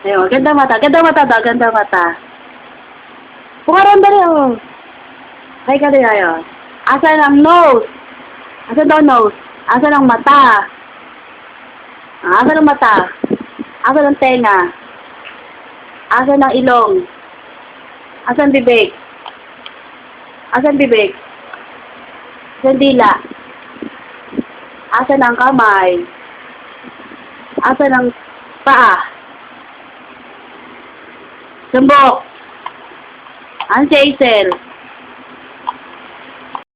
Ayun, ganda mata daw, ganda mata. Pukaran dali, oh. Ay, ka din, ayun. Asan ang nose? Asan daw nose? Asan ang mata? Asan ang mata? Asan ang tenga? Asan ang ilong? Asan bibig? Asan bibig? Asan dila? Asan ang kamay? Asan ang paa? Sumbok. Ang Hazel.